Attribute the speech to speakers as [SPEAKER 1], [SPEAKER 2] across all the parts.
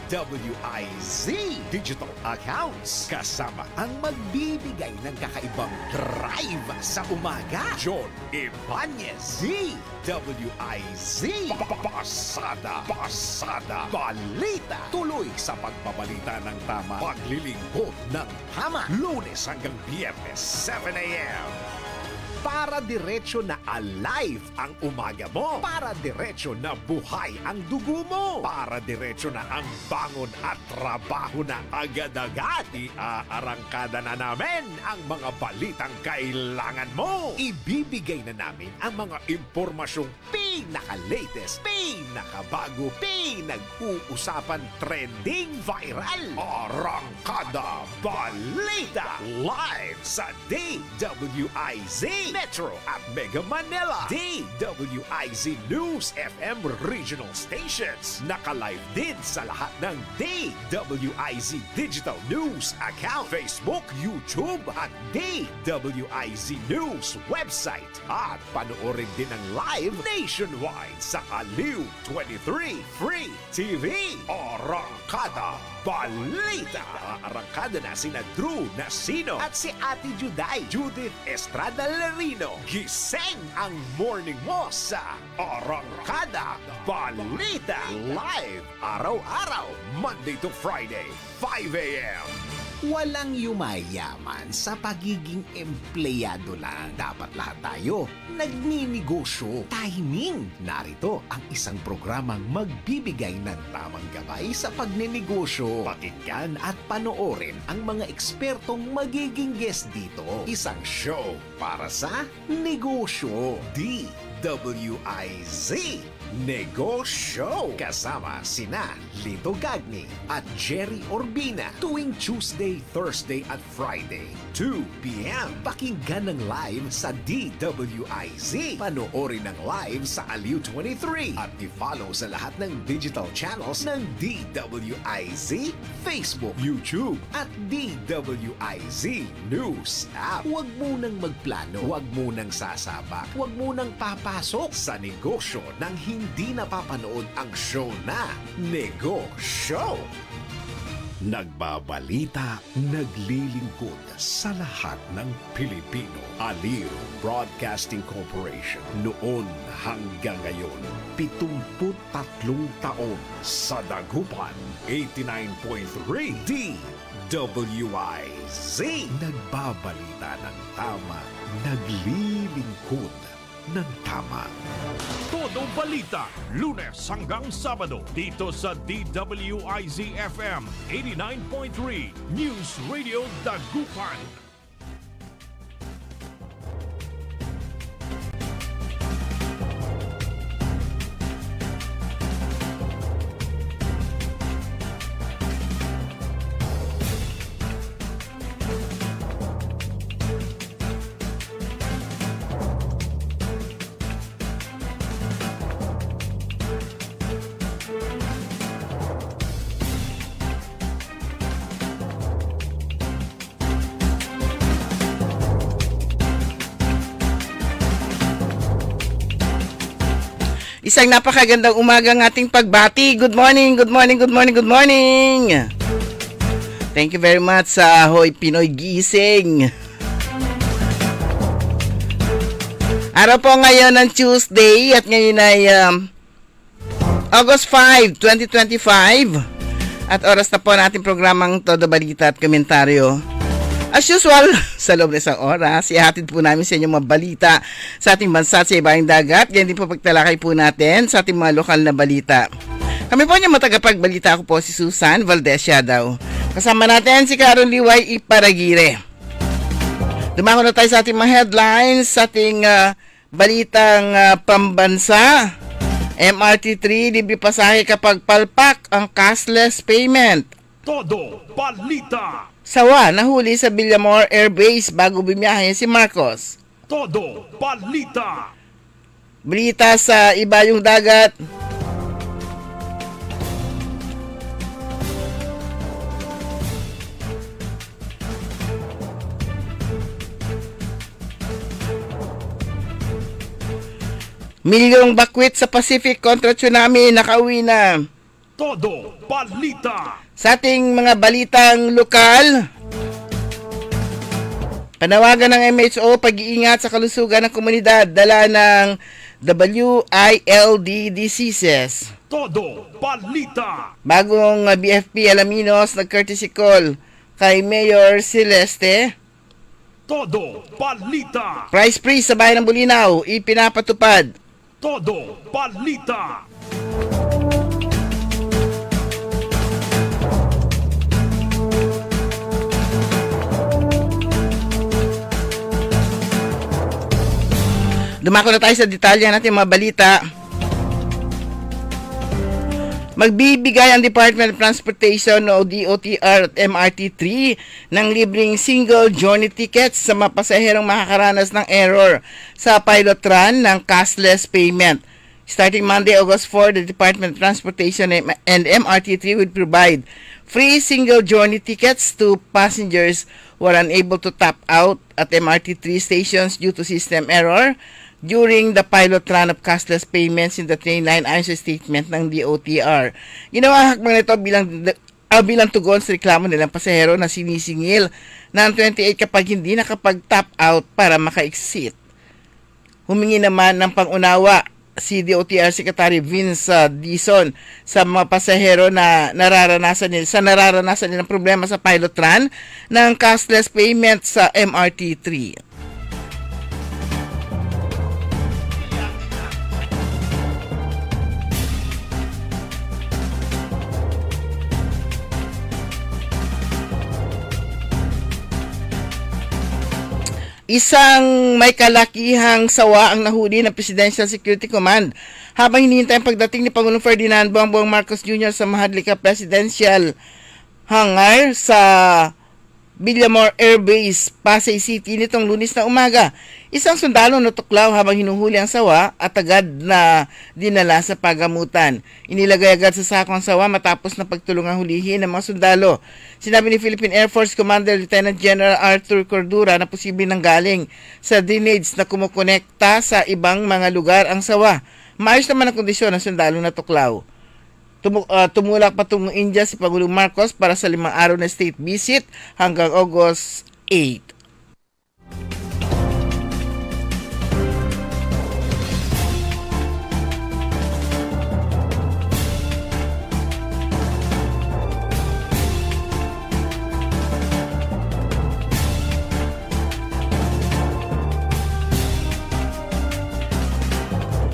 [SPEAKER 1] DWIZ Digital Accounts. Kasama ang magbibigay ng kakaibang drive sa umaga. John Ibanez, DWIZ. Pasada, pasada, balita. Tuloy sa pagbabalita ng tama. Paglilingkod ng tama. Lunes hanggang Biyernes, 7 a.m. Para diretso na alive ang umaga mo. Para diretso na buhay ang dugo mo. Para diretso na ang bangon at trabaho na agad-agad. Iaarangkada na namin ang mga balitang kailangan mo. Ibibigay na namin ang mga impormasyong pinaka-latest, pinakabago, pinag-uusapan, trending, viral. Arangkada Balita live sa DWIZ Metro at Mega Manila. DWIZ News FM regional stations. Naka-live din sa lahat ng DWIZ Digital News account, Facebook, YouTube at DWIZ News website. At panoorin din ang live nationwide sa Aliw 23 Free TV. Arangkada Balita. Arangkada na sina Drew Nasino at si Ate Juday, Judith Estrada Larino. Gising ang morning mo sa Arangkada Balita. Live araw-araw, Monday to Friday, 5 a.m. Walang yumayaman sa pagiging empleyado lang. Dapat lahat tayo nagninegosyo. Timing! Narito ang isang programang magbibigay ng tamang gabay sa pagninegosyo. Pakinggan at panoorin ang mga ekspertong magiging guest dito. Isang show para sa negosyo. DWIZ Negosyo. Kasama sina Lito Gagni at Jerry Orbina tuwing Tuesday, Thursday at Friday, 2 p.m. Pakinggan ng live sa DWIZ. Panoorin ng live sa Aliw 23 at i-follow sa lahat ng digital channels ng DWIZ, Facebook, YouTube at DWIZ News app. Huwag munang magplano, huwag munang sasabak, huwag munang papasok sa negosyo ng hindi napapanood ang show na Negosyo. Nagbabalita, naglilingkod sa lahat ng Pilipino. Aliw Broadcasting Corporation. Noon hanggang ngayon, 73 taon sa dagupan. 89.3 DWIZ. Nagbabalita ng tama, naglilingkod ng tama.
[SPEAKER 2] Todo balita, Lunes hanggang Sabado dito sa DWIZ FM 89.3 News Radio Dagupan.
[SPEAKER 3] Isang napakagandang umaga ng ating pagbati. Good morning, good morning, good morning, good morning. Thank you very much sa Ahoy Pinoy Gising. Araw po ngayon ng Tuesday at ngayon ay August 5, 2025. At oras na po natin programang Todo Balita at Komentaryo. As usual, sa loob ng isang oras, ihatid po namin sa inyo mga balita sa ating bansa at sa ibaing dagat. Ganyan din po pagtalakay po natin sa ating mga lokal na balita. Kami po niya matagapagbalita. Ako po si Susan Valdez Yadaw. Kasama natin si Carol Liway Iparagire. Dumako na tayo sa ating mga headlines, sa ating balitang pambansa. MRT3, libre pasahe kapag palpak ang cashless payment.
[SPEAKER 2] Todo balita.
[SPEAKER 3] Sawa, nahuli sa Villamor Air Base bago bumiyahe si Marcos.
[SPEAKER 2] Todo balita.
[SPEAKER 3] Balita sa ibayong dagat. Milyong bakwit sa Pacific kontra tsunami, nakauwi na.
[SPEAKER 2] Todo Balita.
[SPEAKER 3] Sa ating mga balitang lokal, panawagan ng MHO pag-iingat sa kalusugan ng komunidad, dala ng WILD diseases.
[SPEAKER 2] Todo Balita.
[SPEAKER 3] Bagong BFP Alaminos nag-courtesy call kay Mayor Celeste.
[SPEAKER 2] Todo Balita.
[SPEAKER 3] Price freeze sa bayan ng Bulinaw ipinapatupad.
[SPEAKER 2] Todo Balita.
[SPEAKER 3] Dumako na tayo sa detalye natin mga balita. Magbibigay ang Department of Transportation o DOTR at MRT3 ng libreng single journey tickets sa mga pasaherong makakaranas ng error sa pilot run ng cashless payment. Starting Monday, August 4, the Department of Transportation and MRT3 will provide free single journey tickets to passengers who are unable to tap out at MRT3 stations due to system error during the pilot run of cashless payments in the train line ayon sa statement ng DOTR. Ginawa hakbang nito bilang tugon sa reklamo nilang pasahero na sinisingil ng 28 kapag hindi nakapag-tap out para maka-exit. Humingi naman ng pangunawa si DOTR Secretary Vince Dizon sa mga pasahero na nararanasan nilang problema sa pilot run ng cashless payment sa MRT3. Isang may kalakihang sawa ang nahuli ng Presidential Security Command habang hinihintay ang pagdating ni Pangulong Ferdinand Bongbong Marcos Jr. sa Mahadlika Presidential Hangar sa Villamor Air Base, Pasay City nitong Lunes na umaga. Isang sundalo natuklaw habang hinuhuli ang sawa at agad na dinala sa pagamutan. Inilagay agad sa sako ang sawa matapos na pagtulungang hulihin ng mga sundalo. Sinabi ni Philippine Air Force Commander Lieutenant General Arthur Cordura na posibleng nanggaling sa drainage na kumukonekta sa ibang mga lugar ang sawa. Maayos naman ang kondisyon ng sundalo na tuklaw. Tumulak patungong India si Pangulong Marcos para sa 5 araw na state visit hanggang August 8.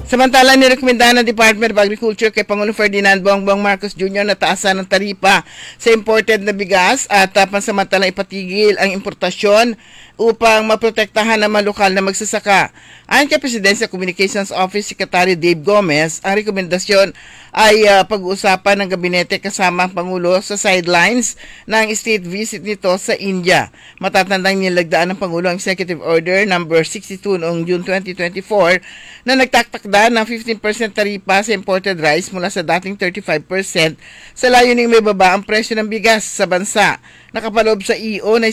[SPEAKER 3] Samantala, nirekomendahan ng Department of Agriculture kay Pangulong Ferdinand Bongbong Marcos Jr. na taasan ng taripa sa imported na bigas at pansamantalang ipatigil ang importasyon upang maprotektahan ang mga lokal na magsasaka. Ayon kay Presidential Communications Office Secretary Dave Gomez, ang rekomendasyon ay pag-uusapan ng gabinete kasama ang Pangulo sa sidelines ng state visit nito sa India. Matatandang nilagdaan ng Pangulo ang Executive Order No. 62 noong June 2024 na nagtaktakda ng 15% taripa sa imported rice mula sa dating 35% sa layuning may baba ang presyo ng bigas sa bansa. Nakapaloob sa EO na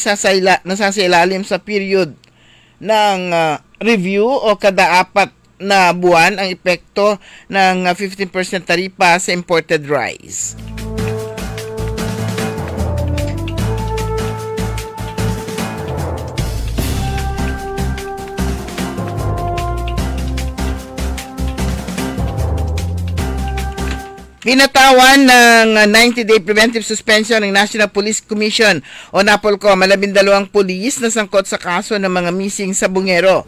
[SPEAKER 3] nasasailalim sa period ng review o kada 4 na buwan ang epekto ng 15% taripa sa imported rice. Pinatawan ng 90-day preventive suspension ng National Police Commission o NAPOLCOM 12 pulis na sangkot sa kaso ng mga missing sa Bungero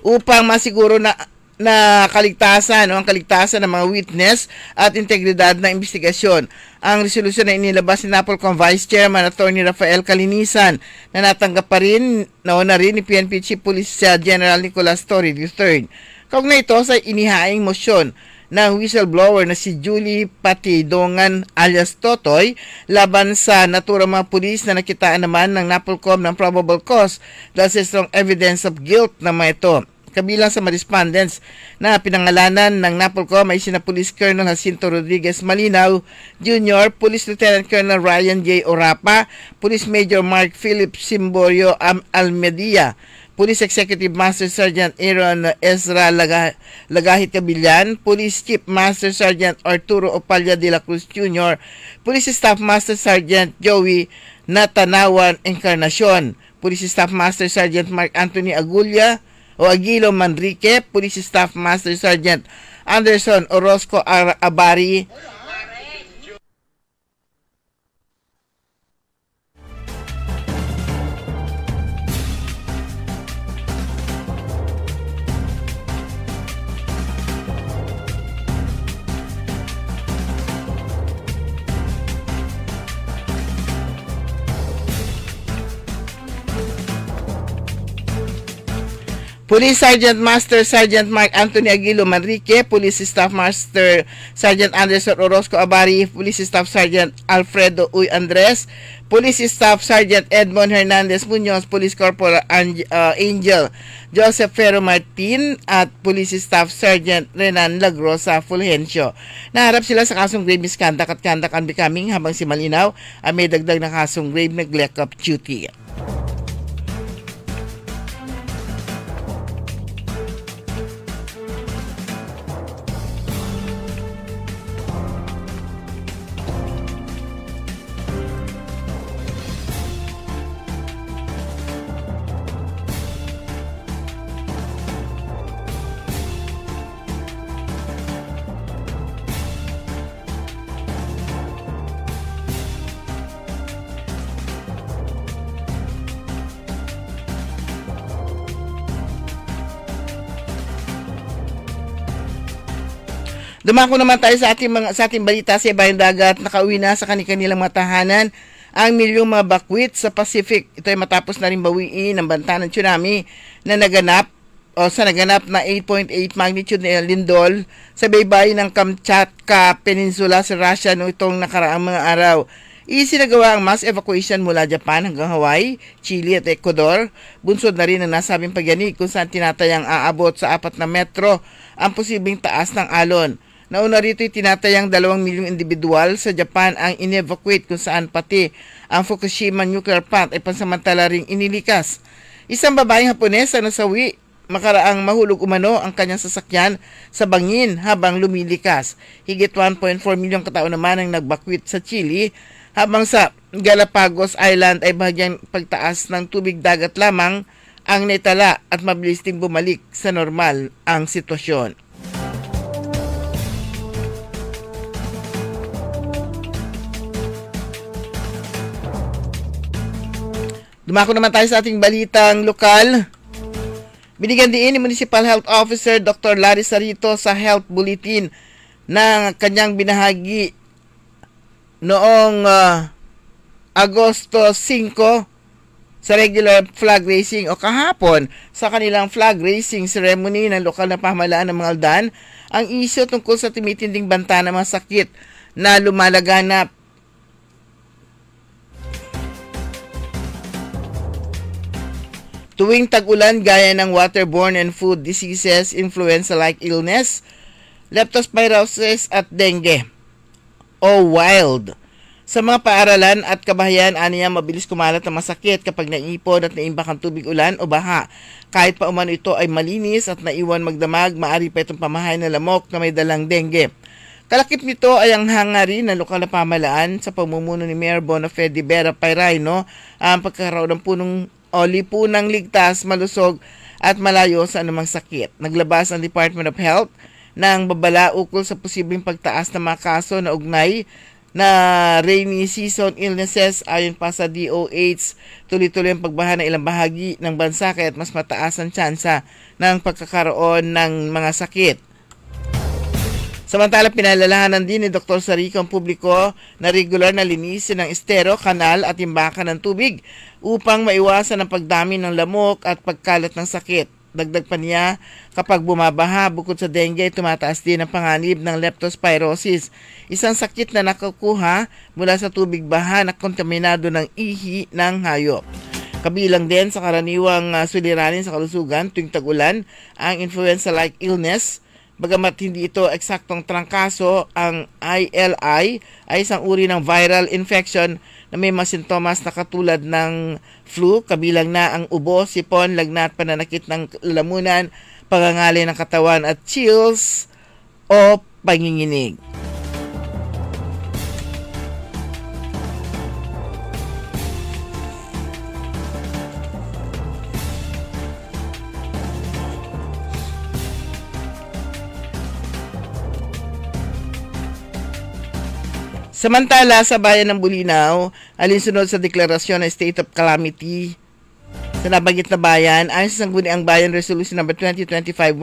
[SPEAKER 3] upang masiguro na kaligtasan ang kaligtasan ng mga witness at integridad ng investigasyon. Ang resolusyon na inilabas ni NAPOLCOM Vice Chairman Attorney Rafael Calinisan na natanggap pa rin na rin ni PNP Chief Police General Nicolas Torre III. Kaugnay ito sa inihaing motion ng whistleblower na si Julie Patidongan alias Totoy laban sa naturang mga pulis na nakitaan naman ng NAPOLCOM ng probable cause dahil sa strong evidence of guilt na mga ito. Kabilang sa mga respondents na pinangalanan ng NAPOLCOM ay sina Police Colonel Jacinto Rodriguez Malinaw Jr., Police Lieutenant Colonel Ryan J. Orapa, Police Major Mark Philip Simborio Almedia, Police Executive Master Sergeant Aaron Ezra Lagahit Cabillan, Police Chief Master Sergeant Arturo Opalya de la Cruz Jr., Police Staff Master Sergeant Joey Natanawan Encarnacion, Police Staff Master Sergeant Mark Anthony Aguilo Manrique, Police Staff Master Sergeant Anderson Orozco Abari, Police Sergeant Master Sergeant Mark Anthony Aguilo Manrique, Police Staff Master Sergeant Anderson Orozco Abari, Police Staff Sergeant Alfredo Uy Andres, Police Staff Sergeant Edmond Hernandez Munoz, Police Corporal Angel Joseph Ferro Martin, at Police Staff Sergeant Renan Lagrosa Fulgencio. Naharap sila sa kasong grave misconduct at conduct unbecoming, habang si Malinaw ay may dagdag na kasong grave neglect of duty. Dumako naman tayo sa ating balita sa ibayong dagat. Nakauwi na sa kanilang mga tahanan ang milyong mga bakwit sa Pacific. Ito ay matapos na rin bawiin ng banta ng tsunami na naganap na 8.8 magnitude na lindol sa baybayin ng Kamchatka Peninsula sa Russia noong itong nakaraang mga araw. Isinagawa ang mass evacuation mula Japan hanggang Hawaii, Chile at Ecuador. Bunsod na rin ang nasabing pagyanig kung saan tinatayang aabot sa 4 na metro ang posibleng taas ng alon. Nauna rito tinatayang 2 milyong individual sa Japan ang in-evacuate, kung saan pati ang Fukushima nuclear plant ay pansamantala ring inilikas. Isang babaeng Hapones ang nasawi makaraang mahulog umano ang kanyang sasakyan sa bangin habang lumilikas. Higit 1.4 milyong katao naman ang nagbakwit sa Chile, habang sa Galapagos Island ay bahagyang pagtaas ng tubig dagat lamang ang naitala at mabilis ding bumalik sa normal ang sitwasyon. Dumako naman tayo sa ating balitang lokal. Binigyan din ni Municipal Health Officer Dr. Larry Sarito sa Health Bulletin na kanyang binahagi noong Agosto 5 sa regular flag raising o kahapon sa kanilang flag raising ceremony ng lokal na pamahalaan ng mga Aldan ang isyu tungkol sa tumitinding banta ng mga sakit na lumalaganap. Tuwing tag-ulan gaya ng waterborne and food diseases, influenza-like illness, leptospirosis at dengue o wild. Sa mga paaralan at kabahayan, aniya mabilis kumalat ang masakit kapag naipon at naimbak ang tubig ulan o baha. Kahit pa umano ito ay malinis at naiwan magdamag, maaari pa itong pamahay na lamok na may dalang dengue. Kalakip nito ay ang hangarin ng lokal na pamahalaan sa pamumuno ni Mayor Bonafede Vera Pairayno ang pagkakaroon ng lipunang ligtas, malusog at malayo sa anumang sakit. Naglabas ang Department of Health ng babala ukol sa posibleng pagtaas ng mga kaso na ugnay na rainy season illnesses. Ayon pa sa DOH, tuloy-tuloy ang pagbaha ng ilang bahagi ng bansa kaya't mas mataas ang tsansa ng pagkakaroon ng mga sakit. Samantala, pinalalahanan din ni Dr. Sarico ang publiko na regular na linisin ng estero, kanal at imbakan ng tubig upang maiwasan ang pagdami ng lamok at pagkalat ng sakit. Dagdag pa niya, kapag bumabaha, bukod sa dengue, tumataas din ang panganib ng leptospirosis, isang sakit na nakukuha mula sa tubig baha na kontaminado ng ihi ng hayop. Kabilang din sa karaniwang suliranin sa kalusugan tuwing tag-ulan ang influenza-like illness, Bagamat hindi ito eksaktong trangkaso, ang ILI ay isang uri ng viral infection na may mga sintomas na katulad ng flu, kabilang na ang ubo, sipon, lagnat, pananakit ng lalamunan, pangangalay ng katawan at chills o panginginig. Samantala, sa bayan ng Bulinaw, alinsunod sa deklarasyon ng State of Calamity sa nabanggit na bayan, ayon sa Sangguniang Bayan Resolution No. 2025-108,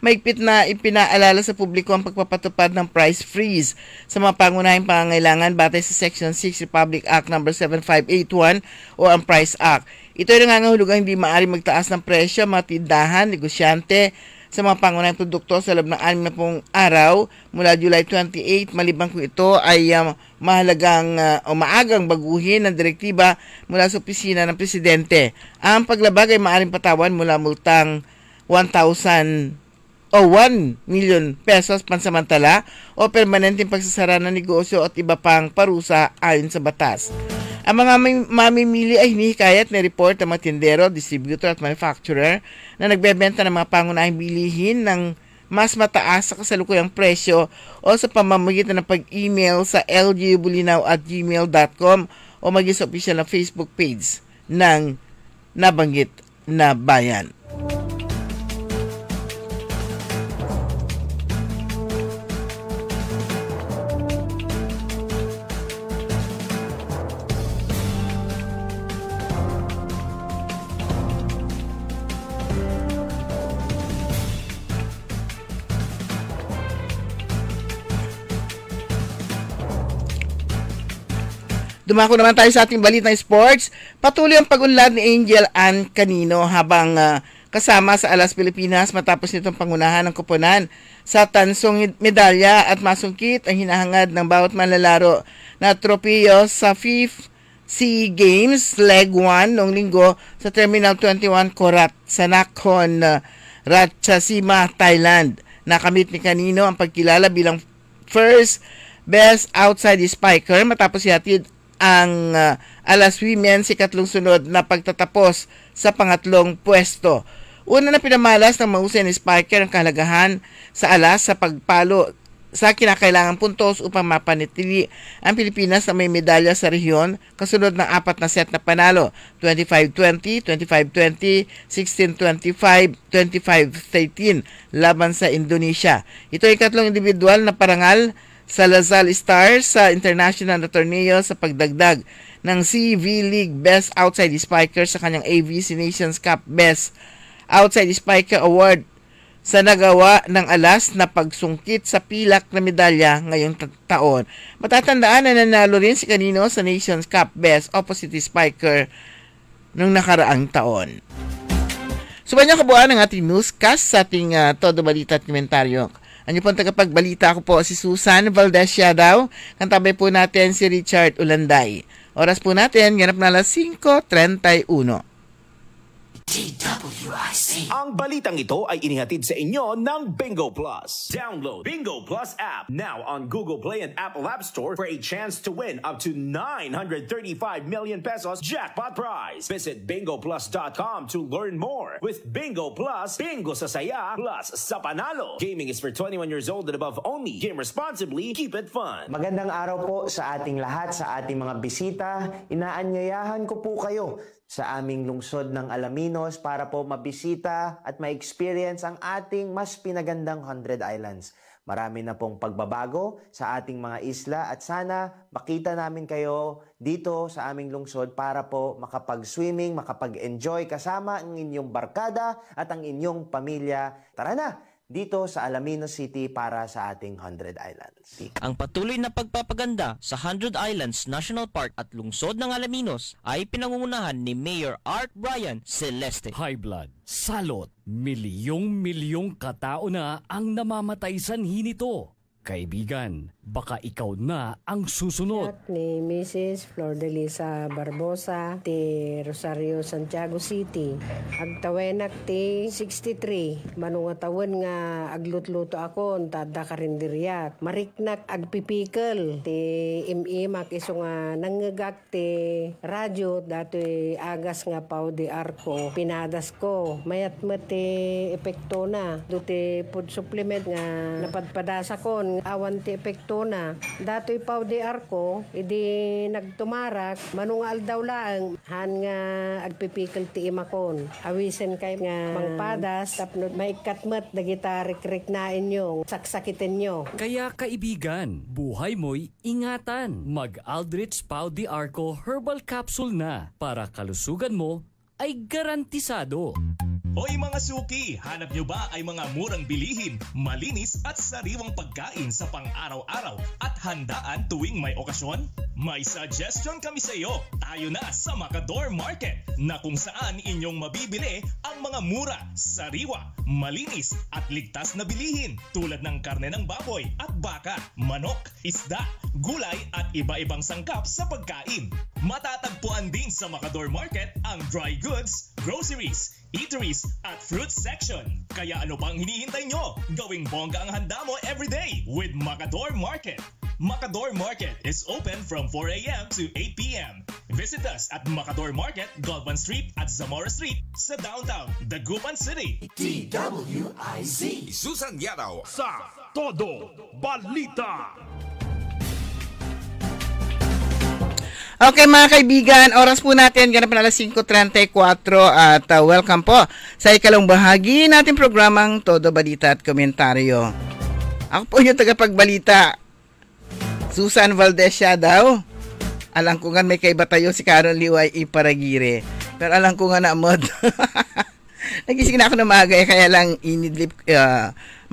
[SPEAKER 3] maigpit na ipinaalala sa publiko ang pagpapatupad ng price freeze sa mga pangunahing pangangailangan batay sa Section 6 Republic Act No. 7581 o ang Price Act. Ito ay nangangahulugang hindi maaaring magtaas ng presyo mga tindahan, negosyante, sa mga pangunahing produkto sa loob ng 60 araw mula July 28, maliban kung ito ay mahalagang o maagang baguhin ng direktiba mula sa opisina ng Presidente. Ang paglabag ay maaaring patawan mula multang 1,000 o 1 million pesos pansamantala o permanenteng pagsasara ng negosyo at iba pang parusa ayon sa batas. Ang mga mamimili ay hinihikayat na report ng mga tindero, distributor at manufacturer na nagbebenta ng mga pangunahing bilihin ng mas mataas sa kasalukuyang presyo o sa pamamagitan ng pag-email sa lgbulinaw@gmail.com o maging sa opisyal na Facebook page ng nabanggit na bayan. Dumako naman tayo sa ating balitang sports. Patuloy ang pag-unlad ni Angel Ann Canino habang kasama sa Alas Pilipinas matapos nitong pangunahan ng koponan sa tansong medalya at masungkit ang hinahangad ng bawat manlalaro na tropiyo sa 5th SEA Games Leg 1 noong linggo sa Terminal 21 Korat sa Nakhon Ratchasima, Thailand. Nakamit ni Canino ang pagkilala bilang first best outside spiker matapos ihatid ang Alas Women si ikatlong sunod na pagtatapos sa pangatlong pwesto. Una na pinamalas ng mahusay na spiker ang kahalagahan sa alas sa pagpalo sa kinakailangang puntos upang mapanatili ang Pilipinas na may medalya sa rehiyon kasunod ng 4 na set na panalo, 25-20, 25-20, 16-25, 25-13 laban sa Indonesia. Ito ay ikatlong individual na parangal sa Lazal Stars sa international na torneo sa pagdagdag ng CV League Best Outside Spiker sa kanyang AVC Nations Cup Best Outside Spiker Award sa nagawa ng alas na pagsungkit sa pilak na medalya ngayong taon. Matatandaan na nanalo rin si Canino sa Nations Cup Best Opposite Spiker noong nakaraang taon. Subayan niyo kabuuan ng ating newscast sa ating Todo Balita at Komentaryo. Ano pong tagapagbalita, ako po si Susan Valdez Yadaw. Kantabay po natin si Richard Ulanday. Oras po natin, ganap na alas 5:31.
[SPEAKER 4] DWIC. Ang balitang ito ay inihatid sa inyo ng Bingo Plus. Download Bingo Plus app now on Google Play and Apple App Store for a chance to win up to 935 million pesos jackpot prize. Visit bingoplus.com to learn more. With Bingo Plus, bingo sa saya plus sa panalo. Gaming is for 21 years old and above only. Game responsibly. Keep it fun.
[SPEAKER 5] Magandang araw po sa ating lahat, sa ating mga bisita. Inaanyayahan ko po kayo sa aming lungsod ng Alaminos para po mabisita at ma-experience ang ating mas pinagandang 100 Islands. Marami na pong pagbabago sa ating mga isla at sana makita namin kayo dito sa aming lungsod para po makapag-swimming, makapag-enjoy kasama ang inyong barkada at ang inyong pamilya. Tara na! Dito sa Alaminos City para sa ating 100 Islands.
[SPEAKER 6] Ang patuloy na pagpapaganda sa 100 Islands National Park at lungsod ng Alaminos ay pinangungunahan ni Mayor Art Brian Celeste.
[SPEAKER 7] High blood, salot, milyong-milyong katao na ang namamatay sanhi nito. Kaibigan, Baka ikaw na ang susunod.
[SPEAKER 8] At ni Mrs. Flordelisa Barbosa ti Rosario, Santiago City. Agtawenak ti 63. Manungatawin nga aglutluto akon tada karinderyat. Mariknak agpipikal ti imimak iso nga nangagak ti radyo dati agas nga pao di arko. Pinadas ko. Mayat ti epekto na. Duti food supplement nga napadpadasa kon. Awan ti epekto na. Dato'y pao di arko, idi nagtumarak, manungal daw lang, han nga agpipikal ti imakon. Awisen kay nga mangpadas, tapno maikatmat, dagita rik-rik na inyo, saksakitin nyo.
[SPEAKER 7] Kaya kaibigan, buhay mo'y ingatan. Mag-Aldrich Pau di Arco Herbal Capsule na para kalusugan mo ay garantisado.
[SPEAKER 9] Hoy mga suki, hanap nyo ba ay mga murang bilihin, malinis at sariwang pagkain sa pang-araw-araw at handaan tuwing may okasyon? May suggestion kami sa iyo. Tayo na sa Macador Market na kung saan inyong mabibili ang mga mura, sariwa, malinis at ligtas na bilihin tulad ng karne ng baboy at baka, manok, isda, gulay at iba-ibang sangkap sa pagkain. Matatagpuan din sa Macador Market ang dry goods, groceries, eateries at fruit section. Kaya ano pang hinihintay nyo? Gawing bongga ang handa mo everyday with Macador Market. Macador Market is open from 4 a.m. to 8 p.m. Visit us at Macador Market, Galvan Street at Zamora Street sa downtown Dagupan City.
[SPEAKER 1] DWIZ Susan Yaraw
[SPEAKER 2] Sa Todo Balita.
[SPEAKER 3] Okay mga kaibigan, oras po natin, ganap na alas 5:34 at welcome po sa ikalawang bahagi natin programang Todo Balita at Komentaryo. Ako po yung tagapagbalita, Susan Valdez siya daw. Alam ko nga may kaiba tayo si Caron Liway Iparagire. Pero alam ko nga na mod. Nagising na ako ng maaga kaya lang inidlip.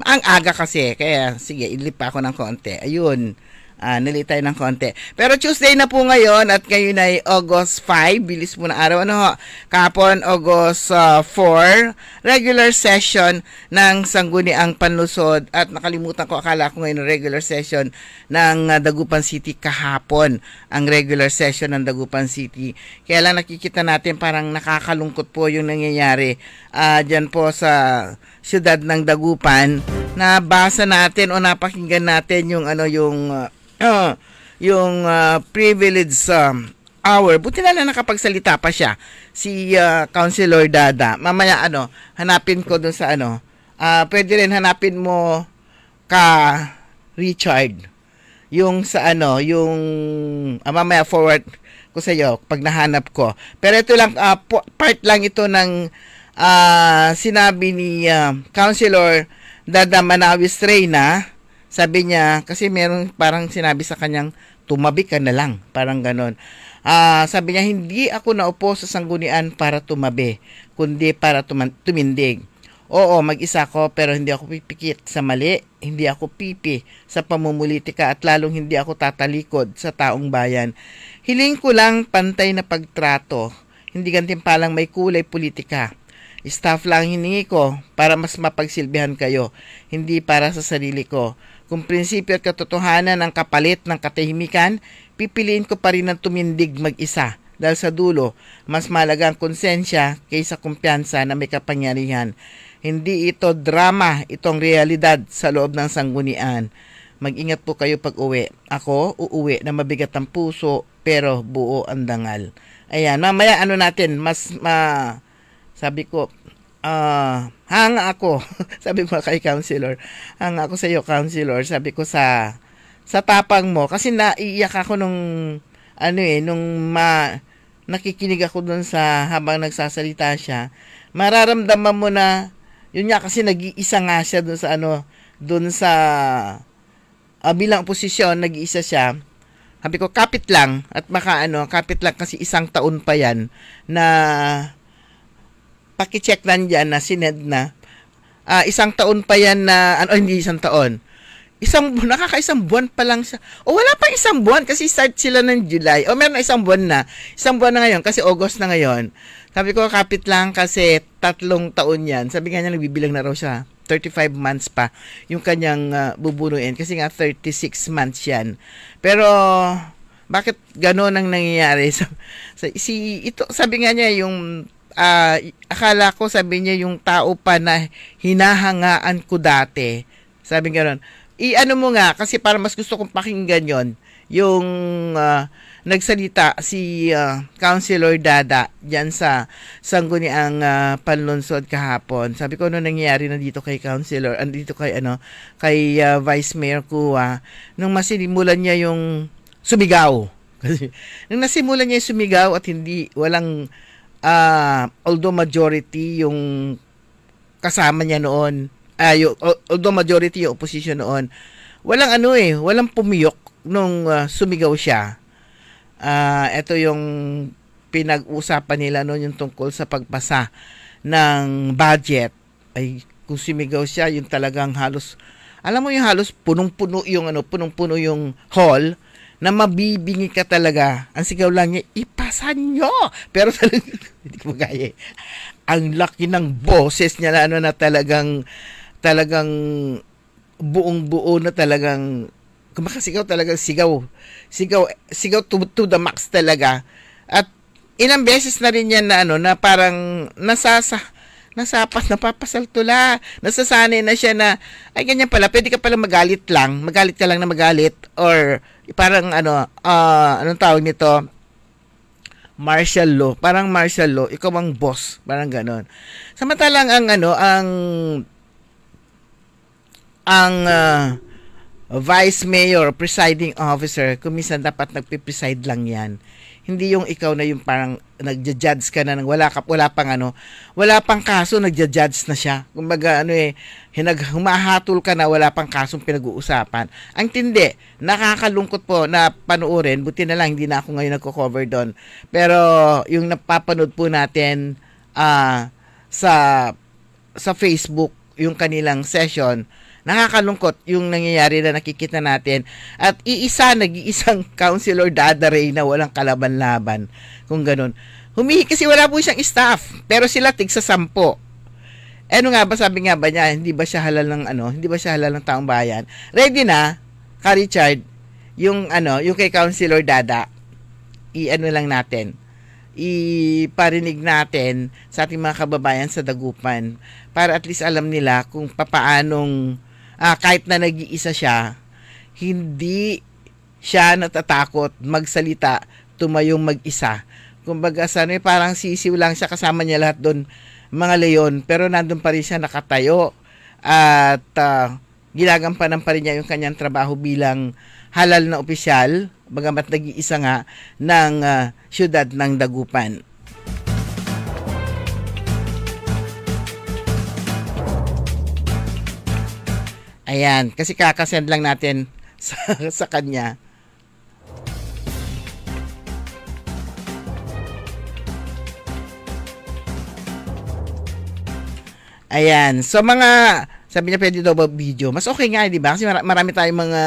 [SPEAKER 3] Ang aga kasi, kaya sige, idlip pa ako ng konti. Ayun. Nalitay ng konti. Pero Tuesday na po ngayon at ngayon ay August 5. Bilis po na araw. Kahapon, August 4. Regular session ng Sangguniang Panlusod. At nakalimutan ko, akala ko ngayon regular session ng Dagupan City kahapon. Ang regular session ng Dagupan City. Kaya lang nakikita natin parang nakakalungkot po yung nangyayari dyan po sa siyudad ng Dagupan. Nabasa natin o napakinggan natin yung privilege hour. Buti na lang nakapagsalita pa siya si Councilor Dada. Mamaya hanapin ko dun sa pwede rin hanapin mo Richard yung sa mamaya forward ko sa iyo pag nahanap ko. Pero ito lang part lang ito ng sinabi ni Councilor Dada Manawis Reyna. Sabi niya, kasi meron parang sinabi sa kanyang, tumabi ka na lang. Parang ganon. Sabi niya, hindi ako naupo sa sanggunian para tumabi, kundi para tumindig. Oo, mag-isa ko, pero hindi ako pipikit sa mali. Hindi ako pipi sa pamumulitika at lalong hindi ako tatalikod sa taong bayan. Hiling ko lang pantay na pagtrato. Hindi gantimpalang may kulay politika. Staff lang hiningi ko para mas mapagsilbihan kayo, hindi para sa sarili ko. Kung prinsipyo at katotohanan ang kapalit ng katahimikan, pipiliin ko pa rin ang tumindig mag-isa. Dahil sa dulo, mas malaga ang konsensya kaysa kumpiyansa na may kapangyarihan. Hindi ito drama, itong realidad sa loob ng sanggunian. Mag-ingat po kayo pag uwi. Ako, uuwi na mabigat ang puso, pero buo ang dangal. Ayan, mamaya natin, sabi ko, hanga ako. Sabi ko kay Councilor, hanga ako sa iyo, Councilor. Sabi ko sa tapang mo. Kasi naiiyak ako nung nakikinig ako dun sa habang nagsasalita siya. Mararamdaman mo na, yun nga kasi nag-iisa nga siya dun sa bilang oposisyon, nag-iisa siya. Sabi ko, kapit lang. At baka kapit lang kasi isang taon pa yan na pakicheck lang dyan na sined na. Isang taon pa yan na, hindi isang taon. Nakakaisang buwan pa lang siya. O wala pa isang buwan kasi start sila ng July. O meron na isang buwan na. Isang buwan na ngayon kasi August na ngayon. Sabi ko, kapit lang kasi 3 taon yan. Sabi nga niya, nagbibilang na raw siya. 35 months pa yung kanyang bubunuin kasi nga 36 months yan. Pero bakit gano'n ang nangyayari? Sabi nga niya yung akala ko, sabi niya, yung tao pa na hinahangaan ko dati. Sabi gano'n. I-ano mo nga kasi para mas gusto kong pakinggan yon yung nagsalita si Councilor Dada diyan sa Sangguniang Panlunsod kahapon. Sabi ko ano nangyayari na dito kay Councilor, andito kay Vice Mayor Kua nung masinimulan niya yung sumigaw. Kasi nung nasimulan niya yung sumigaw at walang although majority yung kasama niya noon, although majority yung opposition noon, walang pumiyok nung sumigaw siya. Ito yung pinag-usapan nila noon yung tungkol sa pagpasa ng budget. Ay kung sumigaw siya, yung talagang halos, alam mo yung halos punong-puno yung hall na mabibingi ka talaga. Ang sigaw lang niya, ipasa nyo! Pero talagang, hindi ko magaya. Ang laki ng boses niya na talagang buong-buo na talagang kumakasigaw talagang sigaw to the max talaga. At ilang beses na rin yan na parang napapasaltula, nasasanay na siya na, ay ganyan pala, pwede ka pala magalit ka lang na magalit, or parang anong tawag nito, martial law, ikaw ang boss, parang ganon. Samantalang ang Vice Mayor, presiding officer, kumisan dapat nagpipreside lang yan. Hindi yung ikaw na yung parang nagja-judge ka na ng wala pang kaso, nagja-judge na siya. Kumbaga humahatol ka na wala pang kasong pinag-uusapan. Ang tindi, nakakalungkot po na panuorin, buti na lang hindi na ako ngayon nagko-cover doon. Pero yung napapanood po natin sa Facebook, yung kanilang session, nakakalungkot yung nangyayari na nakikita natin. At nag-iisang Councilor Dada Rey na walang kalaban-laban. Kung ganun. Kasi wala po siyang staff. Pero sila tig sa 10. Sabi nga ba niya, hindi ba siya halal ng taong bayan? Ready na, ka Richard, yung kay Councilor Dada, lang natin. Iparinig natin sa ating mga kababayan sa Dagupan para at least alam nila kung papaanong kahit na nag-iisa siya, hindi siya natatakot magsalita, tumayong mag-isa. Kumbaga parang sisiw lang siya, kasama niya lahat doon, mga leon, pero nandun pa rin siya nakatayo at ginagampanan pa rin niya yung kanyang trabaho bilang halal na opisyal, bagamat nag-iisa nga ng syudad ng Dagupan. Ayan, kasi kakasend lang natin sa kanya. Ayan, so sabi niya pwede daw ba video? Mas okay nga, di ba? Kasi marami tayong mga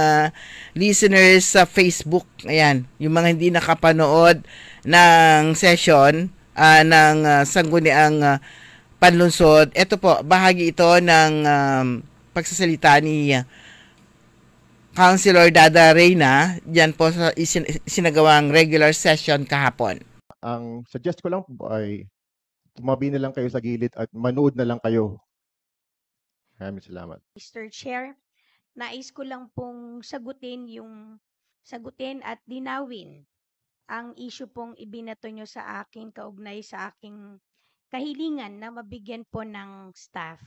[SPEAKER 3] listeners sa Facebook. Ayan, yung mga hindi nakapanood ng session ng Sangguniang Panlunsod. Ito po, bahagi ito ng pagsasalita ni Councilor Dada Reyna diyan po sa isinagawang regular session kahapon.
[SPEAKER 10] Ang suggest ko lang po ay tumabi na lang kayo sa gilid at manood na lang kayo. Maraming salamat.
[SPEAKER 11] Mr. Chair, nais ko lang pong sagutin at dinawin ang issue pong ibinato nyo sa akin kaugnay sa aking kahilingan na mabigyan po ng staff.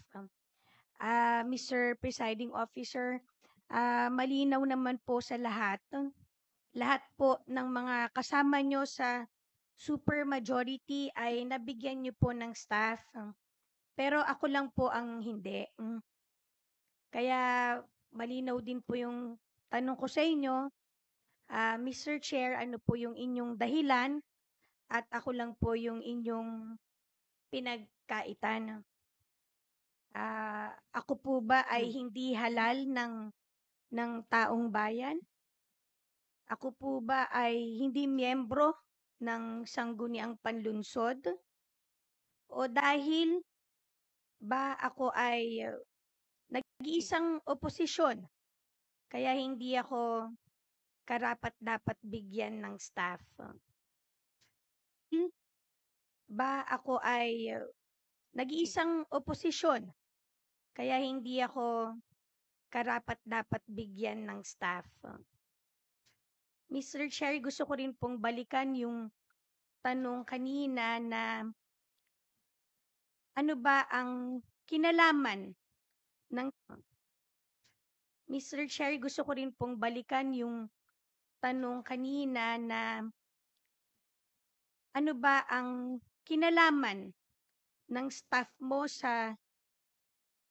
[SPEAKER 11] Mr. Presiding Officer, malinaw naman po sa lahat po ng mga kasama nyo sa super majority ay nabigyan nyo po ng staff. Pero ako lang po ang hindi. Kaya malinaw din po yung tanong ko sa inyo, Mr. Chair, ano po yung inyong dahilan at ako lang po yung inyong pinagkaitan. Ako po ba ay hindi halal ng taong bayan? Ako po ba ay hindi miyembro ng Sangguniang Panlunsod? O dahil ba ako ay nag-iisang oposisyon, kaya hindi ako karapat-dapat bigyan ng staff. Ba ako ay nag-iisang oposisyon, kaya hindi ako karapat-dapat bigyan ng staff. Mr. Chair, gusto ko rin pong balikan yung tanong kanina na ano ba ang kinalaman ng Mr. Chair, gusto ko rin pong balikan yung tanong kanina na ano ba ang kinalaman ng staff mo sa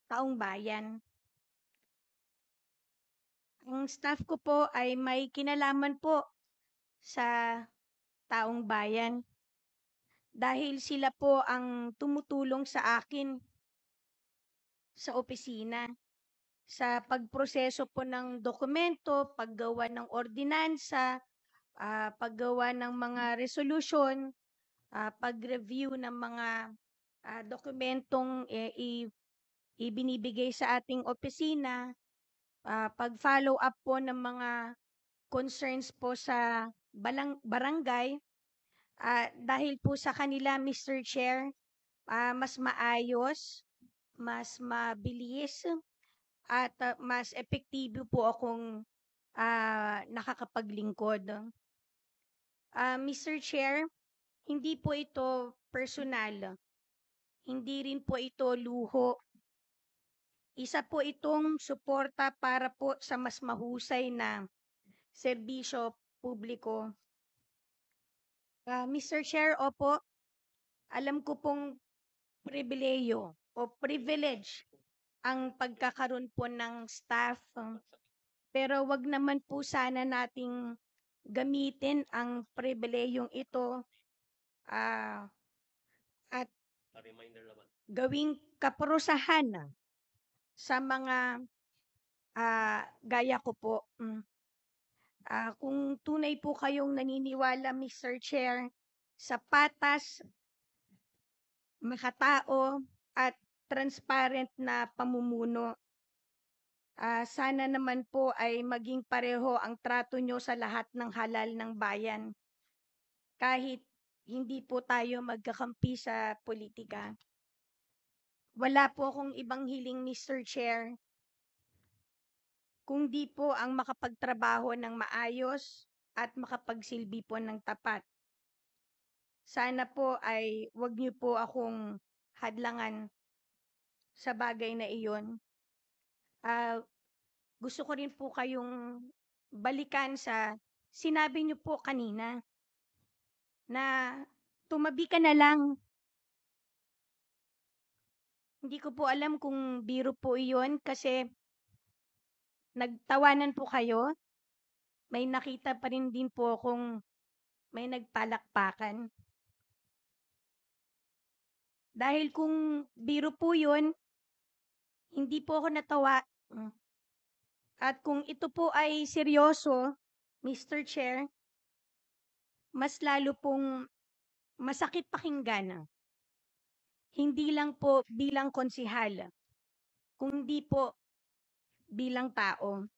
[SPEAKER 11] taong bayan? Ang staff ko po ay may kinalaman po sa taong bayan dahil sila po ang tumutulong sa akin sa opisina sa pagproseso po ng dokumento, paggawa ng ordinansa, paggawa ng mga resolution, pag-review ng mga dokumentong ibinibigay sa ating opisina, pag-follow up po ng mga concerns po sa barangay. Dahil po sa kanila, Mr. Chair, mas maayos, mas mabilis, at mas epektibo po akong nakakapaglingkod. Mr. Chair, hindi po ito personal. Hindi rin po ito luho. Isa po itong suporta para po sa mas mahusay na serbisyo publiko. Mr. Chair, opo, alam ko pong pribileyo o privilege ang pagkakaroon po ng staff, pero wag naman po sana nating gamitin ang pribileyong ito at gawing kaparusahan sa mga gaya ko po. Kung tunay po kayong naniniwala, Mr. Chair, sa patas, makatao, at transparent na pamumuno, sana naman po ay maging pareho ang trato nyo sa lahat ng halal ng bayan. Kahit hindi po tayo magkakampi sa politika. Wala po akong ibang hiling, Mr. Chair, kung di po ang makapagtrabaho ng maayos at makapagsilbi po ng tapat. Sana po ay wag niyo po akong hadlangan sa bagay na iyon. Gusto ko rin po kayong balikan sa sinabi niyo po kanina na tumabi ka na lang. Hindi ko po alam kung biro po iyon kasi nagtawanan po kayo. May nakita pa rin din po kung may nagpalakpakan. Dahil kung biro po yun, hindi po ako natawa. At kung ito po ay seryoso, Mr. Chair, mas lalo pong masakit pakinggan. Hindi lang po bilang konsihal, kundi po bilang tao.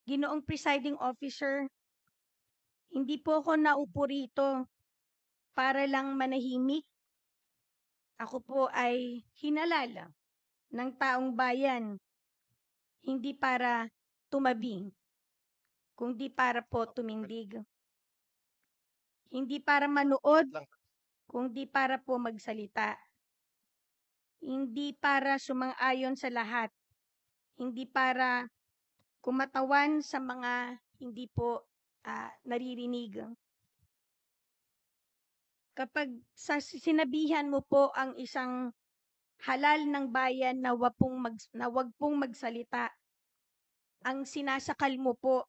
[SPEAKER 11] Ginoong presiding officer, hindi po ako naupo rito para lang manahimik. Ako po ay hinalala ng taong bayan, hindi para tumabing, kundi para po tumindig. Hindi para manood, kundi para po magsalita. Hindi para sumang-ayon sa lahat. Hindi para kumatawan sa mga hindi po naririnig. Kapag sinabihan mo po ang isang halal ng bayan na wag pong magsalita, ang sinasakal mo po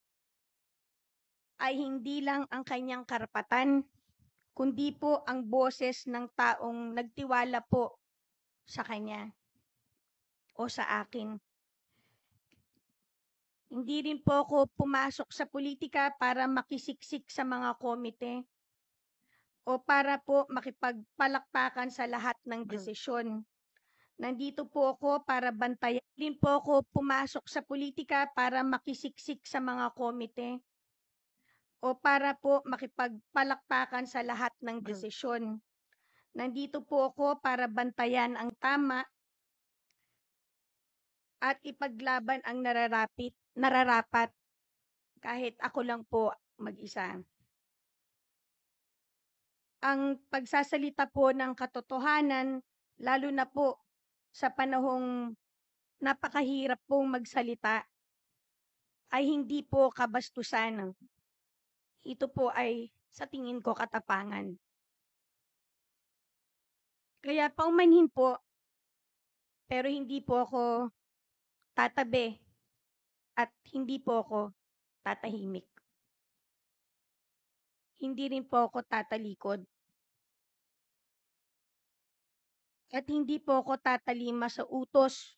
[SPEAKER 11] ay hindi lang ang kanyang karapatan, kundi po ang boses ng taong nagtiwala po sa kanya o sa akin. Hindi rin po ako pumasok sa politika para makisiksik sa mga komite o para po makipagpalakpakan sa lahat ng desisyon. Nandito po ako para bantayan. Din po ako pumasok sa politika para makisiksik sa mga komite o para po makipagpalakpakan sa lahat ng desisyon. Nandito po ako para bantayan ang tama at ipaglaban ang nararapat kahit ako lang po mag-isa. Ang pagsasalita po ng katotohanan, lalo na po sa panahong napakahirap pong magsalita, ay hindi po kabastusan. Ito po ay sa tingin ko katapangan. Kaya paumanhin po, pero hindi po ako tatabi at hindi po ako tatahimik. Hindi rin po ako tatalikod. At hindi po ako tatalima sa utos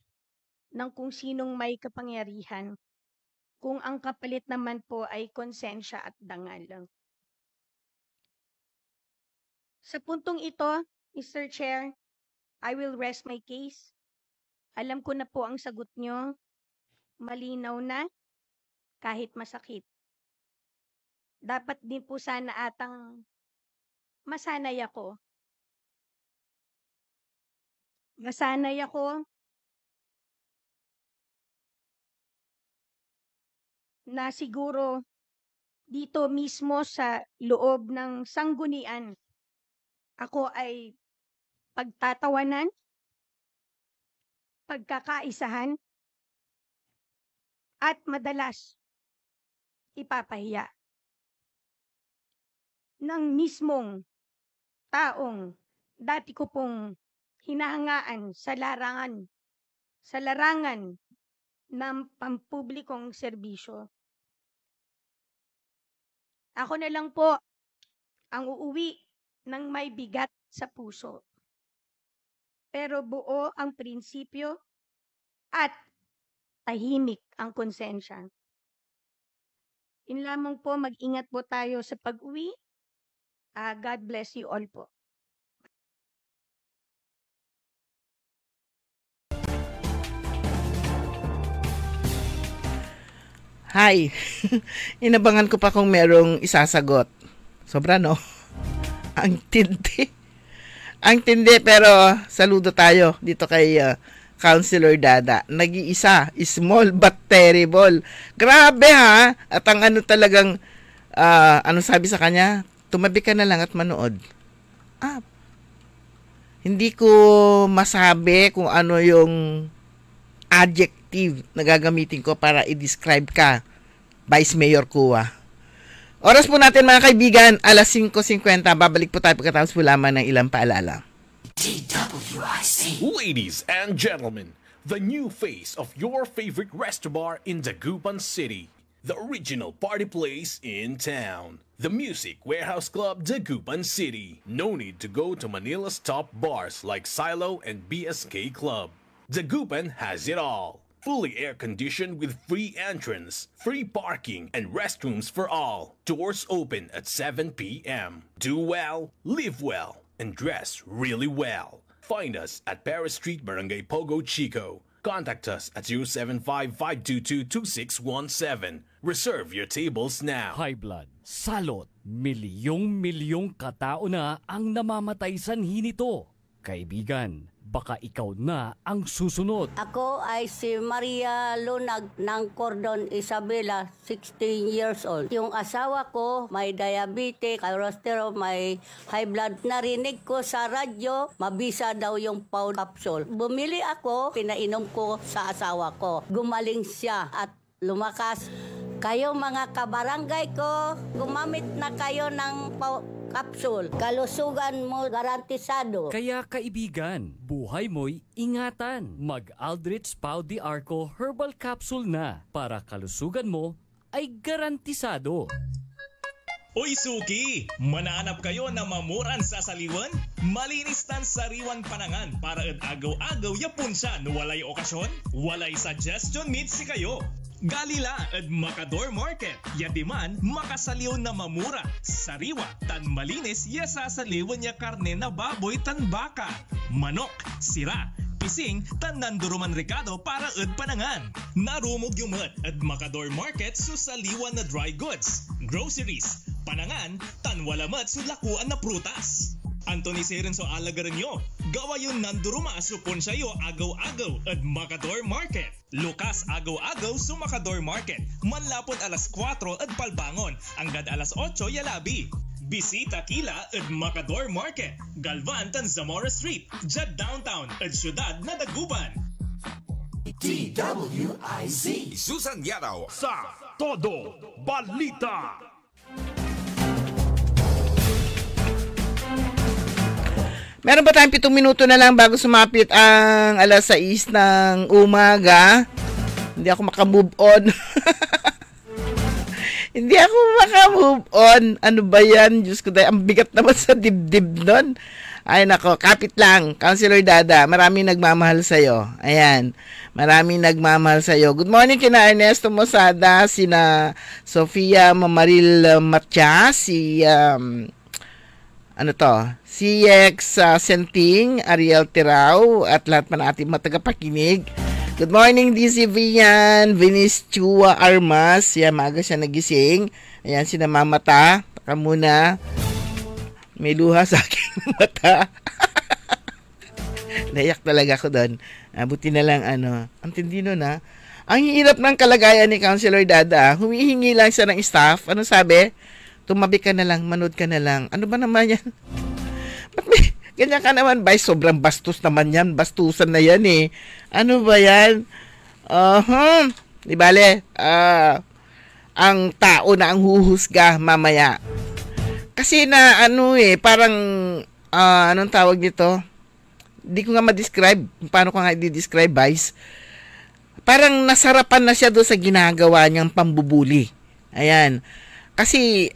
[SPEAKER 11] ng kung sinong may kapangyarihan, kung ang kapalit naman po ay konsensya at dangal. Sa puntong ito, Mr. Chair, I will rest my case. Alam ko na po ang sagot nyo. Malinaw na, kahit masakit. Dapat din po sana atang masanay ako. Masanay ako na siguro dito mismo sa loob ng sanggunian, ako ay pagtatawanan, pagkakaisahan, at madalas ipapahiya ng mismong taong dati ko pong hinahangaan sa larangan ng pampublikong serbisyo. Ako na lang po ang uuwi ng may bigat sa puso. Pero buo ang prinsipyo at tahimik ang konsensya. Yun lamang po, mag-ingat po tayo sa pag-uwi. God bless you all po.
[SPEAKER 3] Hi! Inabangan ko pa kung merong isasagot. Sobra, no? Ang tindi. Ang tindi, pero saludo tayo dito kay Councilor Dada. Nag-iisa. Small but terrible. Grabe, ha? At ang ano talagang, ano sabi sa kanya? Tumabi ka na lang at manood. Hindi ko masabi kung ano yung adjective na gagamitin ko para i-describe ka, Vice Mayor Kua. Oras po natin mga kaibigan, alas 5:50. Babalik po tayo pagkatapos po lamang ng ilang paalala.
[SPEAKER 1] DWIC. Ladies and gentlemen, the new face of your favorite resto bar in Dagupan City. The original party place in town. The Music Warehouse Club Dagupan City. No need to go to Manila's top bars like Silo and BSK Club. Dagupan has it all. Fully air-conditioned with free entrance, free parking, and restrooms for all. Doors open at 7 p.m. Do well, live well, and dress really well. Find us at Paris Street, Barangay Pogo, Chico. Contact us at 075-522-2617. Reserve your tables now.
[SPEAKER 7] High blood, salot, milyong katao na ang namamatay sanhi nito. Kaibigan, baka ikaw na ang susunod.
[SPEAKER 12] Ako ay si Maria Lunag ng Cordon Isabela, 16 years old. Yung asawa ko may diabetes, cholesterol, may high blood. Narinig ko sa radyo, mabisa daw yung Pau capsule. Bumili ako, pinainom ko sa asawa ko. Gumaling siya at lumakas. Kayo mga kabarangay ko, gumamit na kayo ng Pau capsule. Kalusugan mo garantisado.
[SPEAKER 7] Kaya kaibigan, buhay mo'y ingatan. Mag-Aldrich Pau de Arco Herbal Capsule na para kalusugan mo ay garantisado.
[SPEAKER 9] Oy Suki! Mananap kayo na mamuran sa saliwan? Malinis tan sariwan panangan para at agaw-agaw yapon siya no walay okasyon? Walay suggestion meet si kayo. Galila at Macador Market. Yadiman, makasaliw na mamura. Sariwa, tan malinis, yasa saliwan niya karne na baboy tan baka. Manok, sira, nagising tan nanduruman Ricardo para ed panangan. Narumog yung at Macador Market so saliwan na dry goods, groceries, panangan, tan wala mat so lakuan na prutas. Anthony Seren so alagaran nyo, gawa yung nanduruma supon sa'yo agaw-agaw at Macador Market. Lukas agaw-agaw so Macador Market, manlapon alas 4 at palbangon, anggad alas 8 yalabi. Bisita kila at Macador Market, Galvan tan Zamora Street, Jad Downtown at Syudad na Dagupan.
[SPEAKER 1] DWIZ Susan Yadaw
[SPEAKER 2] sa Todo Balita.
[SPEAKER 3] Meron pa tayong 7 minuto na lang bago sumapit ang alas 6 ng umaga. Hindi ako makamove on. Hindi ako makamove on. Ano ba yan? Diyos ko dahil, ang bigat naman sa dibdib nun. Ay nako, kapit lang. Councilor Dada, maraming nagmamahal sa'yo. Ayan, maraming nagmamahal sa'yo. Good morning kina Ernesto Mosada, sina Sofia Mamaril Matias, si CX Senting, Ariel Tirao, at lahat pa natin matagapakinig. Good morning, DC Vian, Venice Chua Armas. Yan, maaga siya nagising. Ayan, sinamamata. Taka muna. May luha sa aking mata. Nayak talaga ako doon. Buti na lang, ang tindi nun ha. Ang hirap ng kalagayan ni Councilor Dada. Humihingi lang siya ng staff. Ano sabi? Tumabi ka na lang, manood ka na lang. Ano ba naman yan? Ba't may ganyan ka naman, Bay? Sobrang bastos naman yan. Bastusan na yan eh. Ano ba yan? Di bale, ang tao na ang huhusga mamaya. Kasi na parang, anong tawag nito? Di ko nga ma-describe. Paano ko nga i-describe, Vice? Parang nasarapan na siya doon sa ginagawa niyang pambubuli. Ayan. Kasi,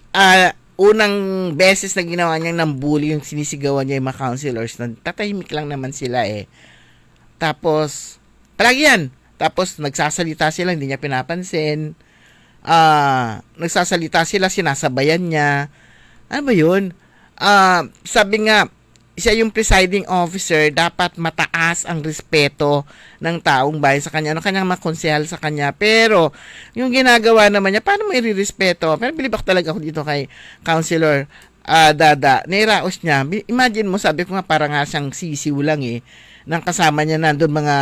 [SPEAKER 3] unang beses na ginawa niya ng bully, yung sinisigawan niya yung mga councilors, tatahimik lang naman sila eh. Tapos, palagi yan. Tapos, nagsasalita sila, hindi niya pinapansin. Nagsasalita sila, sinasabayan niya. Ano ba yun? Sabi nga, siya yung presiding officer, dapat mataas ang respeto ng taong bayan sa kanya. Kanyang makonsehal sa kanya. Pero, yung ginagawa naman niya, paano mo i-respeto? Pero bilibak talaga ako dito kay Councilor Dada. Nairaos niya. Imagine mo, sabi ko nga, parang nga siyang sisiw lang eh. Nang kasama niya nandun mga,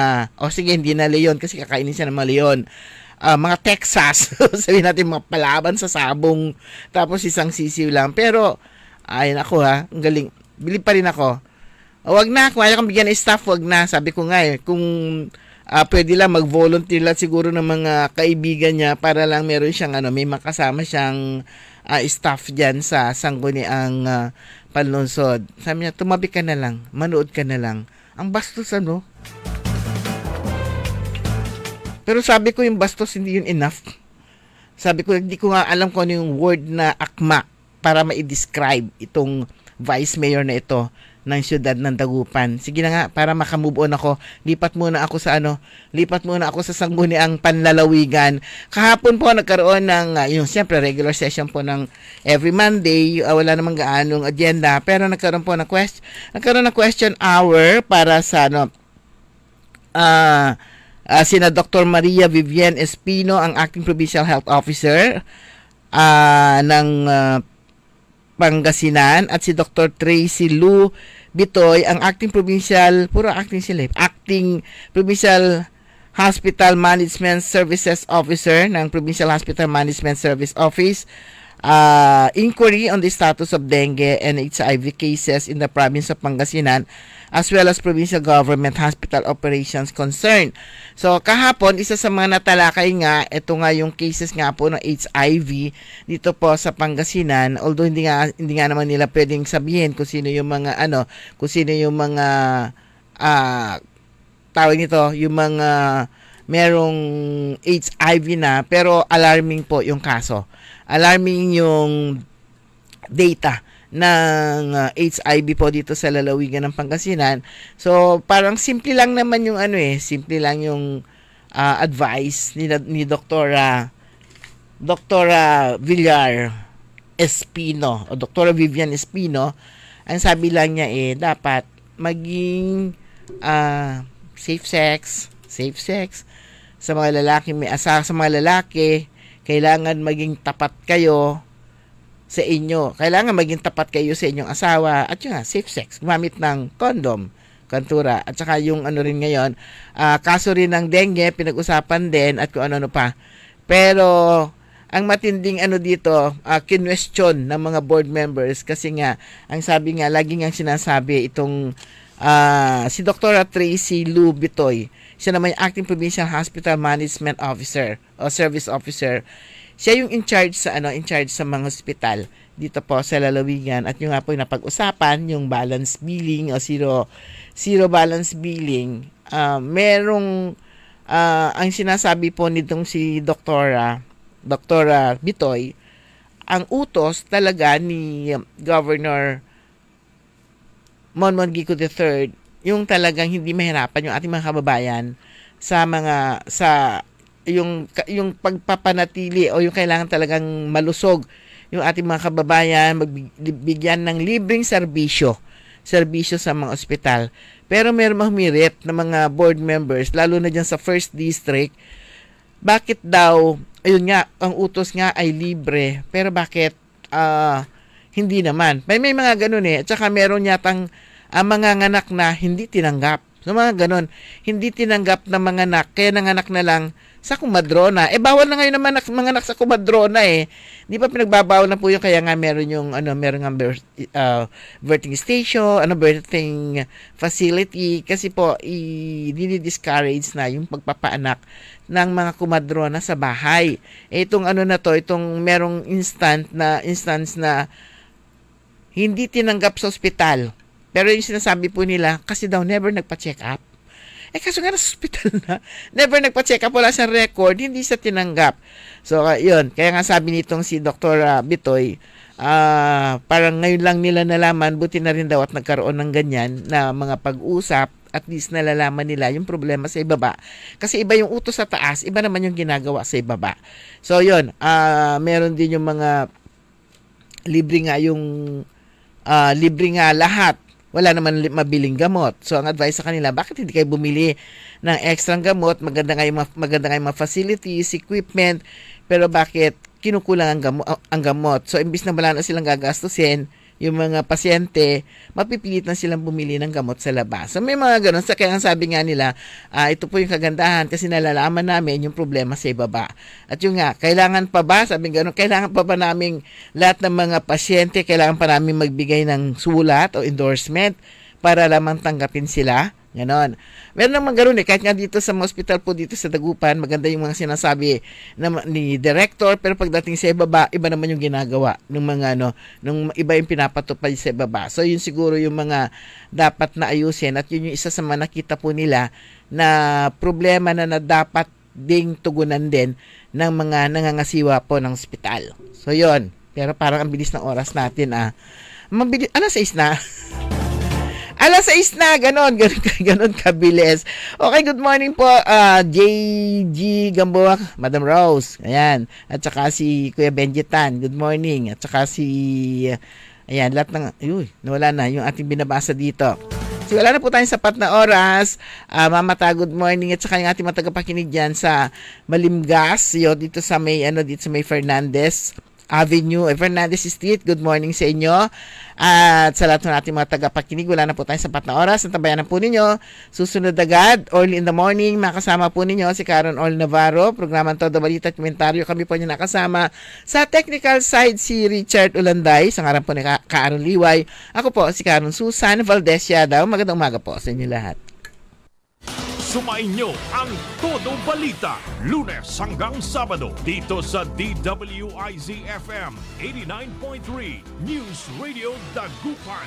[SPEAKER 3] sige, hindi na leon kasi kakainin siya ng mga leon. Mga Texas, sabihin natin mga palaban sa sabong. Tapos isang sisiw lang. Pero, ayun ako ha, ang galing. Bilib pa rin ako. Wag na, kung ayaw kang bigyan ng staff, wag na. Sabi ko nga eh, kung pwede lang mag-volunteer lang siguro ng mga kaibigan niya para lang meron siyang may makasama siyang staff dyan sa sangguniang panlungsod. Sabi niya, tumabi ka na lang, manood ka na lang. Ang bastos Pero sabi ko yung bastos hindi yun enough. Sabi ko, hindi ko nga alam kung ano yung word na akma para ma-describe itong vice mayor na ito ng siyudad ng Dagupan. Sige na nga, para makamove on ako, lipat muna ako sa sangguniang panlalawigan. Kahapon po nagkaroon ng, siyempre regular session po ng every Monday, wala namang gaanong agenda, pero nagkaroon po ng question hour para sa sina Dr. Maria Vivian Espino, ang Acting Provincial Health Officer ng Pangasinan, at si Dr. Tracy Lou Bitoy, ang Acting Provincial Hospital Management Services Officer ng Provincial Hospital Management Service Office. Inquiry on the status of dengue and HIV cases in the province of Pangasinan, as well as provincial government hospital operations concerned. So, kahapon, isa sa mga natalakay nga, ito nga yung cases nga po ng HIV dito po sa Pangasinan, although hindi nga naman nila pwedeng sabihin kung sino yung mga tawag nito, yung mga merong HIV na, pero alarming po yung kaso. Alarming yung data ng HIV po dito sa lalawigan ng Pangasinan. So, parang simple lang naman yung simple lang yung advice ni Dr. Villar Espino o Dr. Vivian Espino. Ang sabi lang niya dapat maging safe sex. Sa mga lalaki may asawa, sa mga lalaki, kailangan maging tapat kayo sa inyo. Kailangan maging tapat kayo sa inyong asawa. At yun nga, safe sex. Gumamit ng condom, kantura. At saka yung ano rin ngayon, kaso rin ng dengue, pinag-usapan din at kung ano pa. Pero ang matinding ano dito, kinwestiyon ng mga board members kasi nga, ang sabi nga, lagi nga sinasabi itong si Dr. Tracy Lou Bitoy. Siya naman yung Acting Provincial Hospital Management Officer o Service Officer. Siya yung in charge sa mga hospital dito po sa lalawigan at yung nga po yung napag-usapan, yung balance billing o zero balance billing. Merong ang sinasabi po nitong si Dr. Bitoy, ang utos talaga ni Governor Monmon Gico III, yung talagang hindi mahirapan yung ating mga kababayan sa yung pagpapanatili o yung kailangan talagang malusog yung ating mga kababayan, magbigyan ng libreng serbisyo sa mga ospital. Pero meron humirit na mga board members, lalo na dyan sa 1st District, bakit daw, ayun nga, ang utos nga ay libre, pero bakit hindi naman? May mga ganun At saka meron yatang mga nganak na hindi tinanggap. So mga ganun, hindi tinanggap na mga anak, kaya nanganak na lang sa kumadrona. Bawal na ngayon naman mga anak sa kumadrona Di pa pinagbabawal na po yung kaya nga meron yung meron nga birthing station, birthing facility kasi po i-discourage na yung pagpapaanak ng mga kumadrona sa bahay. Itong itong merong instance na hindi tinanggap sa ospital. Pero yung sinasabi po nila, kasi daw never nagpa-check up. Kaso nga nasa hospital na, never nagpa-check up, wala siyang record, hindi siya tinanggap. So, yun. Kaya nga sabi nitong si Dr. Bitoy, parang ngayon lang nila nalaman, buti na rin daw at nagkaroon ng ganyan na mga pag-usap, at least nalalaman nila yung problema sa ibaba. Kasi iba yung utos sa taas, iba naman yung ginagawa sa ibaba. So, yun. Meron din yung mga libre nga lahat. Wala naman mabiling gamot. So, ang advice sa kanila, bakit hindi kayo bumili ng extra gamot? Maganda nga yung mga facilities, equipment, pero bakit kinukulang ang gamot? So, imbis na wala na silang gagastusin, yung mga pasyente, mapipilit na silang bumili ng gamot sa labas. So, may mga ganun. Kaya ang sabi nga nila, ito po yung kagandahan kasi nalalaman namin yung problema sa ibaba. At yung nga, kailangan pa ba, sabi nga ganun, kailangan pa ba naming lahat ng mga pasyente, kailangan pa namin magbigay ng sulat o endorsement para lamang tanggapin sila? Ganon. Meron naman ganoon kahit nga dito sa hospital po dito sa Dagupan, maganda yung mga sinasabi ni director, pero pagdating sa ibaba, iba naman yung ginagawa ng mga nung iba yung pinapatupad sa ibaba. So yun siguro yung mga dapat na ayusin at yun yung isa sa mga nakita po nila na problema na dapat ding tugunan din ng mga nangangasiwa po ng hospital. So yun, pero parang ang bilis ng oras natin mabilis, alas 6 na. Alas 6 na, ganon kabilis. Okay, good morning po, JG Gamboa, Madam Rose, ayan, at saka si Kuya Benjitan, good morning, at saka ayan, lahat ng, nawala na yung ating binabasa dito. So, wala na po tayong sapat na oras. Mamata, good morning, at saka yung ating matagapakinig dyan sa Malimgas, dito sa may Fernandez Avenue, Fernandez Street. Good morning sa inyo. At sa lahat ng ating mga tagapakinig, wala na po tayong sapat na oras. Nabayanan po ninyo. Susunod agad, early in the morning, makasama po ninyo si Karen Ol Navarro, programang Todo Balita at Komentaryo. Kami po niyo nakasama. Sa technical side, si Richard Ulanday, sa ngaran po ni Kaaron Liway. Ako po, si Karen Susan Valdez Yadaw. Magandang umaga po sa inyo lahat.
[SPEAKER 2] Sumain nyo ang Todo Balita, Lunes hanggang Sabado, dito sa DWIZ-FM 89.3 News Radio Dagupan.